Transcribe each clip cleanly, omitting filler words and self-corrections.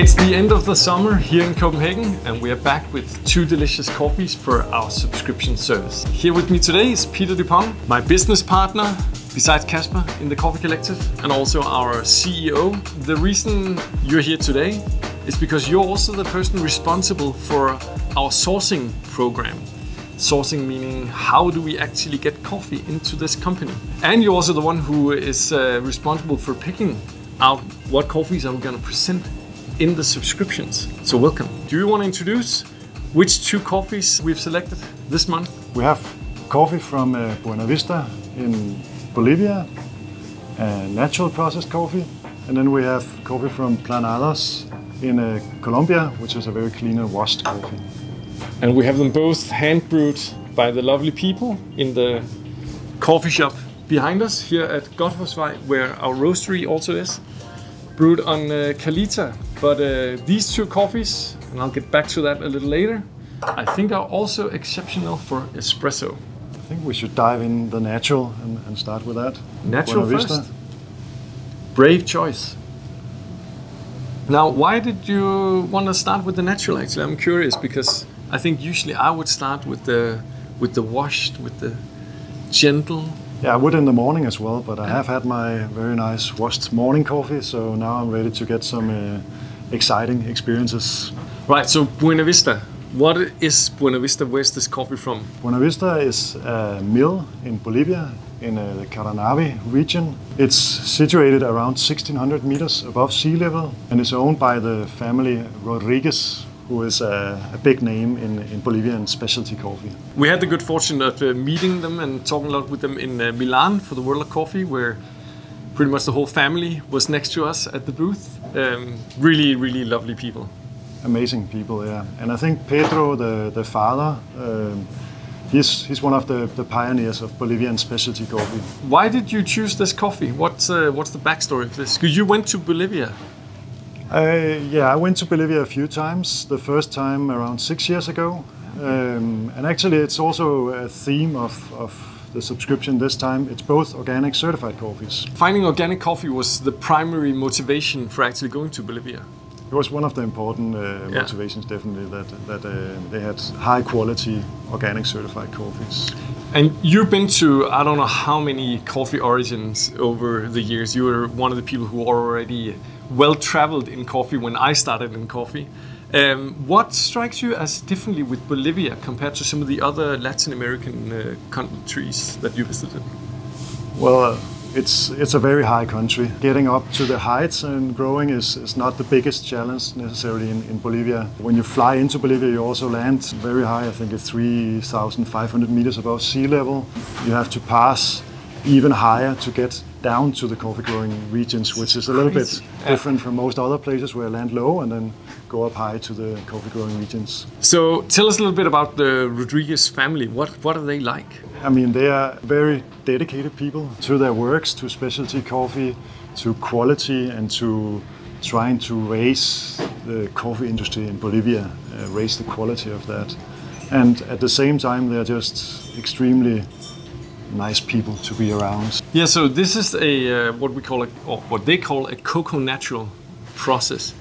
It's the end of the summer here in Copenhagen, and we are back with 2 delicious coffees for our subscription service. Here with me today is Peter Dupont, my business partner, besides Kasper in the Coffee Collective, and also our CEO. The reason you're here today is because you're also the person responsible for our sourcing program. Sourcing meaning how do we actually get coffee into this company. And you're also the one who is responsible for picking out what coffees are we going to present in the subscriptions. So welcome. Do you want to introduce which 2 coffees we've selected this month? We have coffee from Buena Vista in Bolivia, natural processed coffee. And then we have coffee from Planadas in Colombia, which is a very clean and washed coffee. And we have them both hand brewed by the lovely people in the coffee shop behind us here at Godthåbsvej, where our roastery also is. Brewed on Kalita. But these 2 coffees, and I'll get back to that a little later, I think are also exceptional for espresso. I think we should dive in the natural and start with that. Natural first? Brave choice. Now, why did you want to start with the natural actually? I'm curious because I think usually I would start with the washed, with the gentle. Yeah, I would in the morning as well, but I have had my very nice washed morning coffee, so now I'm ready to get some exciting experiences. Right, so Buena Vista. What is Buena Vista? Where's this coffee from? Buena Vista is a mill in Bolivia, in the Caranavi region. It's situated around 1600 meters above sea level, and it's owned by the family Rodriguez, who is a big name in Bolivian specialty coffee. We had the good fortune of meeting them and talking a lot with them in Milan for the World of Coffee, where pretty much the whole family was next to us at the booth. Really, really lovely people. Amazing people, yeah. And I think Pedro, the father, he's one of the pioneers of Bolivian specialty coffee. Why did you choose this coffee? What's the backstory of this? Because you went to Bolivia. Yeah, I went to Bolivia a few times. The first time around 6 years ago. And actually it's also a theme of the subscription this time. It's both organic certified coffees. Finding organic coffee was the primary motivation for actually going to Bolivia. It was one of the important motivations, definitely, that they had high quality organic certified coffees. And you've been to, I don't know how many coffee origins over the years. You were one of the people who were already well traveled in coffee when I started in coffee. What strikes you as differently with Bolivia compared to some of the other Latin American countries that you visited? Well, it's a very high country. Getting up to the heights and growing is not the biggest challenge necessarily in Bolivia. When you fly into Bolivia, you also land very high. I think it's 3,500 meters above sea level. You have to pass even higher to get down to the coffee growing regions, which is a little bit different from most other places where I land low and then go up high to the coffee growing regions. So tell us a little bit about the Rodriguez family. What are they like? I mean, they are very dedicated people to their works, to specialty coffee, to quality, and to trying to raise the coffee industry in Bolivia, raise the quality of that. And at the same time, they're just extremely nice people to be around. Yeah, so this is a what they call a Coco Natural process.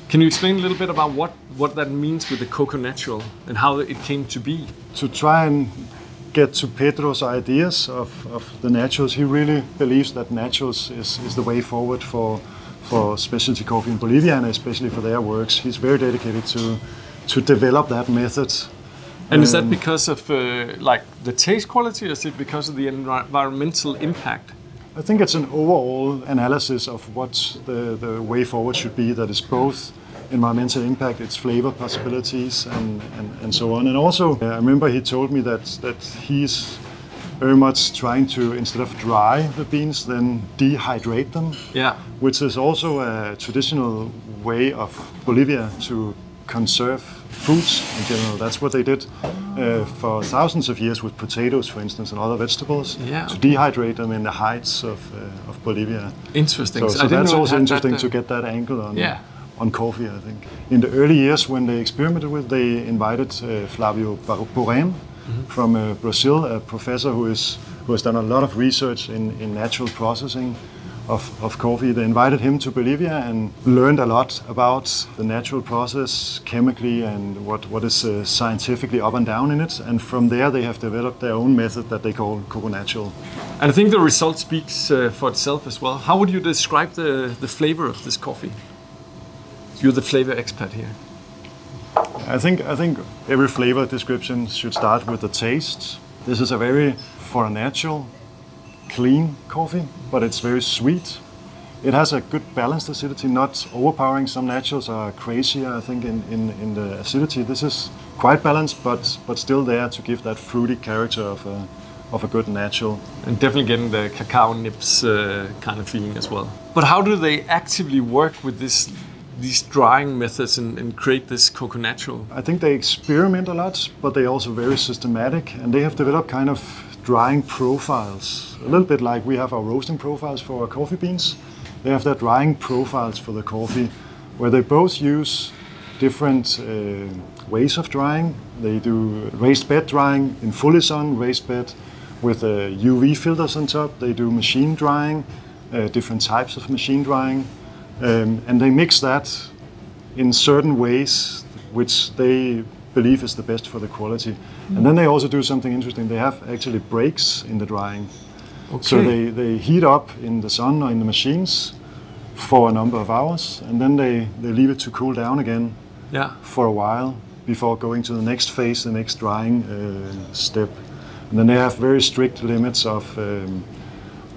Can you explain a little bit about what that means with the Coco Natural and how it came to be? To try and get to Pedro's ideas of the naturals, he really believes that naturals is the way forward for specialty coffee in Bolivia, and especially for their works. He's very dedicated to develop that method. And is that because of like the taste quality, or is it because of the environmental impact? I think it's an overall analysis of what the way forward should be, that is both environmental impact, its flavor possibilities, and so on. And also, I remember he told me that he's very much trying to, instead of dry the beans, then dehydrate them. Yeah. Which is also a traditional way of Bolivia to conserve foods in general. That's what they did for thousands of years with potatoes, for instance, and other vegetables, to dehydrate them in the heights of Bolivia. Interesting. So that's also interesting to get that angle on coffee, I think. In the early years when they experimented with, they invited Flavio Borém from Brazil, a professor who has done a lot of research in natural processing of coffee. They invited him to Bolivia and learned a lot about the natural process chemically and what is scientifically up and down in it. And from there they have developed their own method that they call Coco Natural. And I think the result speaks for itself as well. How would you describe the flavor of this coffee? You're the flavor expert here. I think every flavor description should start with the taste. This is a very, for a natural, clean coffee, but it's very sweet. It has a good balanced acidity, not overpowering. Some naturals are crazier, I think, in the acidity. This is quite balanced, but still there to give that fruity character of a good natural. And definitely getting the cacao nips kind of feeling as well. But how do they actively work with these drying methods and create this Coco Natural? I think they experiment a lot, but they're also very systematic, and they have developed kind of drying profiles. A little bit like we have our roasting profiles for our coffee beans. They have their drying profiles for the coffee, where they both use different ways of drying. They do raised bed drying in fully sun, raised bed with UV filters on top. They do machine drying, different types of machine drying. And they mix that in certain ways which they believe is the best for the quality. And then they also do something interesting. They have actually breaks in the drying. Okay. So they heat up in the sun or in the machines for a number of hours, and then they leave it to cool down again for a while before going to the next phase, the next drying step. And then they have very strict limits of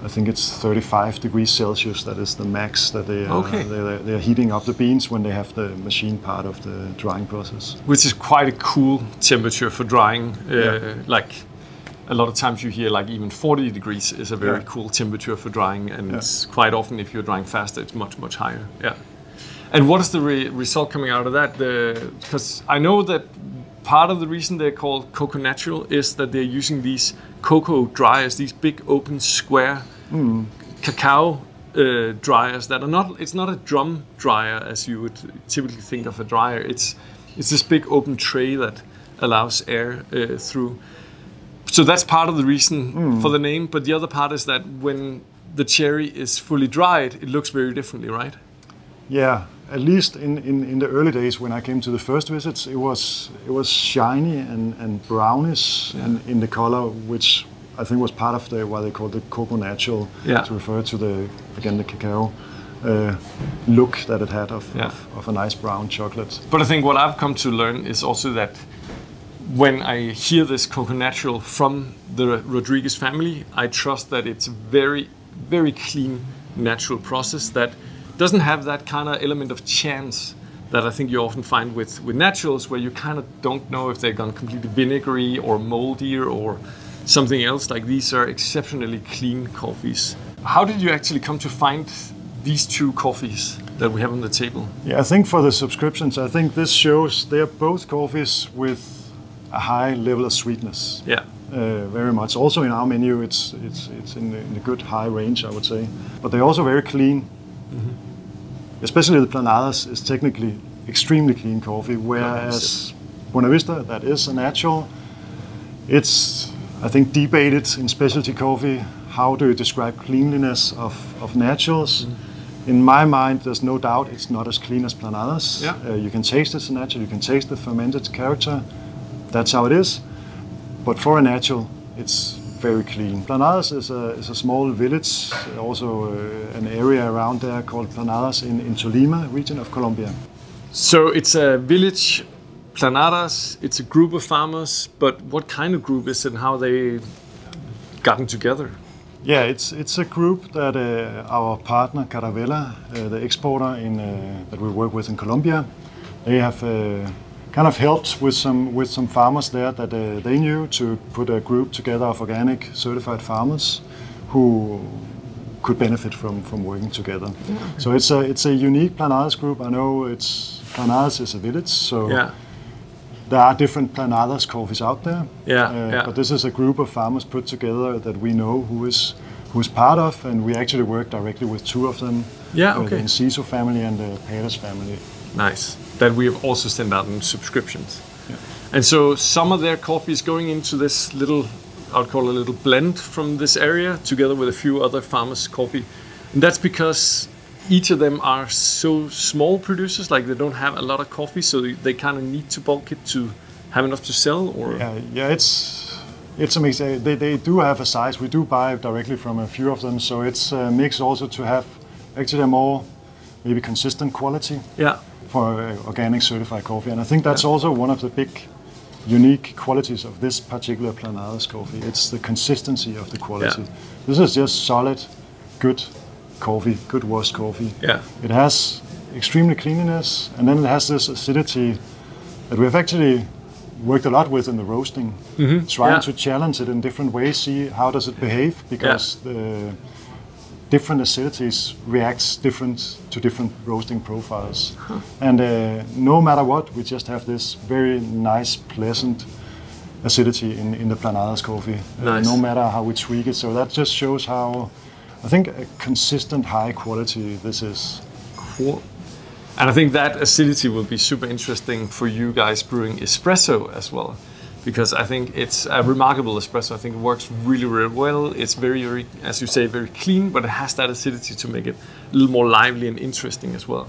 I think it's 35 degrees Celsius. That is the max that they are heating up the beans when they have the machine part of the drying process. Which is quite a cool temperature for drying. Like a lot of times you hear like even 40 degrees is a very cool temperature for drying, and it's quite often if you're drying faster, it's much higher. Yeah. And what is the result coming out of that? Because I know that part of the reason they're called Coco Natural is that they're using these cocoa dryers, these big open square cacao dryers that are not, it's not a drum dryer as you would typically think of a dryer. It's this big open tray that allows air through. So that's part of the reason for the name, but the other part is that when the cherry is fully dried, it looks very differently, right? Yeah, at least in the early days when I came to the first visits, it was shiny and brownish in the color, which I think was part of why they called it Coco Natural, to refer to the cacao look that it had of a nice brown chocolate. But I think what I've come to learn is also that when I hear this Coco Natural from the Rodriguez family, I trust that it's a very, very clean, natural process that doesn't have that kind of element of chance that I think you often find with naturals, where you kind of don't know if they've gone completely vinegary or moldy or something else. Like, these are exceptionally clean coffees. How did you actually come to find these two coffees that we have on the table? Yeah, I think for the subscriptions, I think this shows they are both coffees with a high level of sweetness. Yeah. Very much. Also in our menu, it's in a good high range, I would say. But they're also very clean. Especially the Planadas is technically extremely clean coffee, whereas Buena Vista, that is a natural, it's, I think, debated in specialty coffee. How do you describe cleanliness of naturals? In my mind, there's no doubt it's not as clean as Planadas. You can taste it's a natural, you can taste the fermented character. That's how it is. But for a natural, it's very clean. Planadas is a small village, also an area around there called Planadas in Tolima region of Colombia. So it's a village, Planadas, it's a group of farmers, but what kind of group is it and how they gotten together? Yeah, it's a group that our partner Caravella, the exporter that we work with in Colombia, they have kind of helped with some farmers there that they knew to put a group together of organic certified farmers who could benefit from working together. So it's a unique Planadas group. I know Planadas is a village, so there are different Planadas coffees out there. But this is a group of farmers put together that we know who is part of, and we actually work directly with two of them. The Enciso family and the Perez family. Nice. That we have also sent out in subscriptions. And so some of their coffee is going into this little, I would call it a little blend from this area, together with a few other farmers' coffee. And that's because each of them are so small producers, like they don't have a lot of coffee, so they kind of need to bulk it to have enough to sell, or? Yeah, it's a mix. They do have a size. We do buy directly from a few of them, so it's a mix also to have actually a more maybe consistent quality for organic certified coffee. And I think that's also one of the big unique qualities of this particular Planadas coffee. It's the consistency of the quality. Yeah. This is just solid, good coffee, good washed coffee. Yeah. It has extremely cleanliness, and then it has this acidity that we have actually worked a lot with in the roasting, trying to challenge it in different ways, see how does it behave, because the different acidities reacts different to different roasting profiles. And no matter what, we just have this very nice, pleasant acidity in the Planadas coffee, no matter how we tweak it. So that just shows how, I think, a consistent high quality this is. Cool. And I think that acidity will be super interesting for you guys brewing espresso as well, because I think it's a remarkable espresso. I think it works really, really well. It's very, very, as you say, very clean, but it has that acidity to make it a little more lively and interesting as well.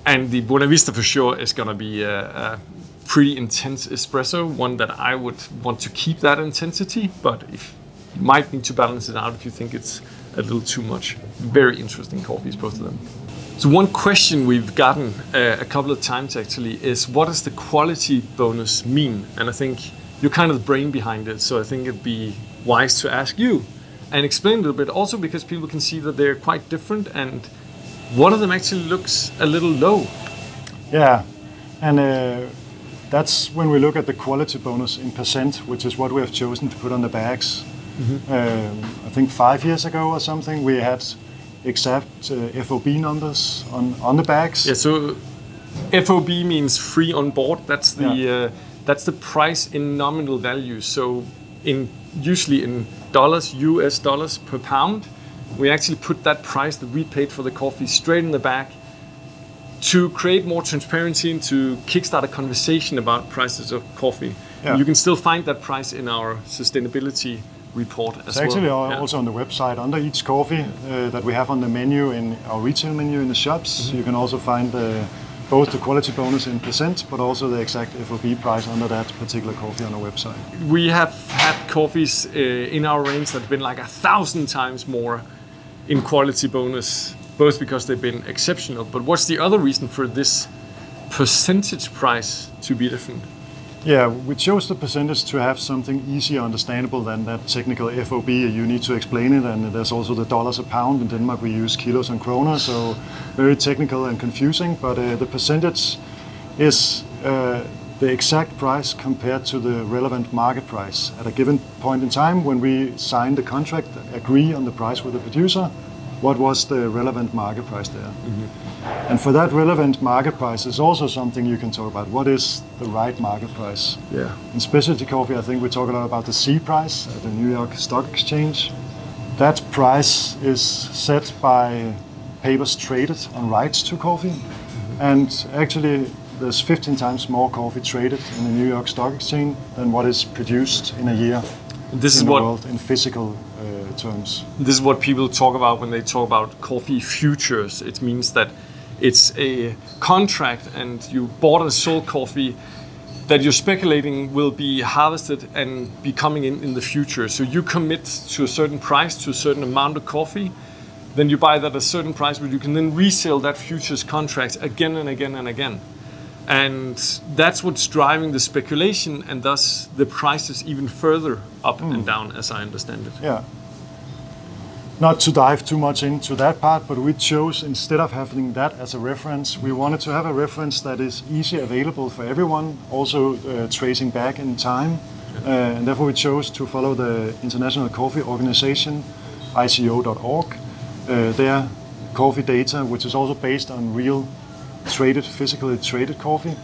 And the Buena Vista for sure is going to be a pretty intense espresso, one that I would want to keep that intensity, but if you might need to balance it out if you think it's a little too much. Very interesting coffees, both of them. So one question we've gotten a couple of times actually is, what does the quality bonus mean? And I think you're kind of the brain behind it, so I think it'd be wise to ask you and explain a little bit, also because people can see that they're quite different, and one of them actually looks a little low. Yeah, and that's when we look at the quality bonus in percent, which is what we have chosen to put on the bags. I think 5 years ago or something, we had exact FOB numbers on the bags. Yeah, so FOB means free on board. That's the price in nominal value. So usually in dollars, US dollars per pound, we actually put that price that we paid for the coffee straight in the bag to create more transparency and to kickstart a conversation about prices of coffee. Yeah. You can still find that price in our sustainability report as well. It's actually also on the website under each coffee that we have on the menu, in our retail menu in the shops. You can also find both the quality bonus in percent, but also the exact FOB price under that particular coffee on our website. We have had coffees in our range that have been like 1,000 times more in quality bonus, both because they've been exceptional. But what's the other reason for this percentage price to be different? Yeah, we chose the percentage to have something easier understandable than that technical FOB. You need to explain it, and there's also the dollars a pound. In Denmark we use kilos and kroner, so very technical and confusing. But the percentage is the exact price compared to the relevant market price. At a given point in time when we sign the contract, agree on the price with the producer, what was the relevant market price there. And for that relevant market price is also something you can talk about. What is the right market price? Yeah. In specialty coffee, I think we talk a lot about the C price at the New York Stock Exchange. That price is set by papers traded on rights to coffee. And actually, there's 15 times more coffee traded in the New York Stock Exchange than what is produced in a year in the world in physical terms. This is what people talk about when they talk about coffee futures. It means that it's a contract and you bought and sold coffee that you're speculating will be harvested and be coming in the future. So you commit to a certain price, to a certain amount of coffee, then you buy that at a certain price, but you can then resell that futures contract again and again and again. And that's what's driving the speculation, and thus the prices even further up and down, as I understand it. Yeah. Not to dive too much into that part, but we chose, instead of having that as a reference, we wanted to have a reference that is easily available for everyone, also tracing back in time. And therefore we chose to follow the International Coffee Organization, ICO.org, their coffee data, which is also based on real physically traded coffee.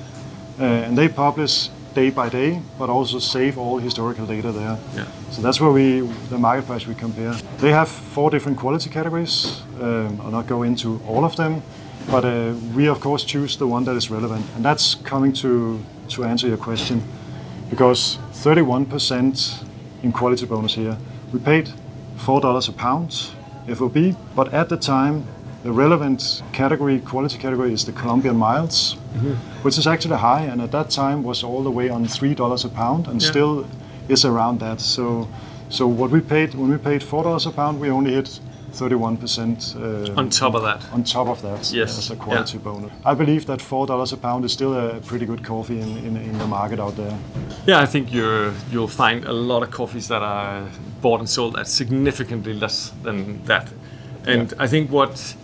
And they publish day by day, but also save all historical data there. Yeah. So that's where the market price we compare. They have 4 different quality categories. I'll not go into all of them, but we of course choose the one that is relevant. And that's coming to answer your question, because 31% in quality bonus here. We paid $4 a pound FOB, but at the time, the relevant category, quality category, is the Colombian milds, which is actually high, and at that time was all the way on $3 a pound, and still is around that. So what we paid, when we paid $4 a pound, we only hit 31% on top of that. On top of that, yes, as a quality bonus. I believe that $4 a pound is still a pretty good coffee in the market out there. Yeah, I think you'll find a lot of coffees that are bought and sold at significantly less than that. And I think what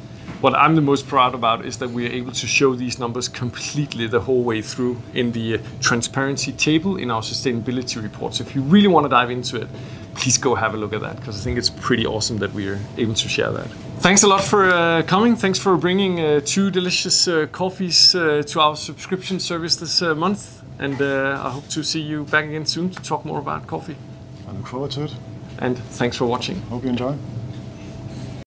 I'm the most proud about is that we are able to show these numbers completely the whole way through in the transparency table in our sustainability reports. If you really want to dive into it, please go have a look at that, because I think it's pretty awesome that we are able to share that. Thanks a lot for coming. Thanks for bringing 2 delicious coffees to our subscription service this month. And I hope to see you back again soon to talk more about coffee. I look forward to it. And thanks for watching. Hope you enjoy.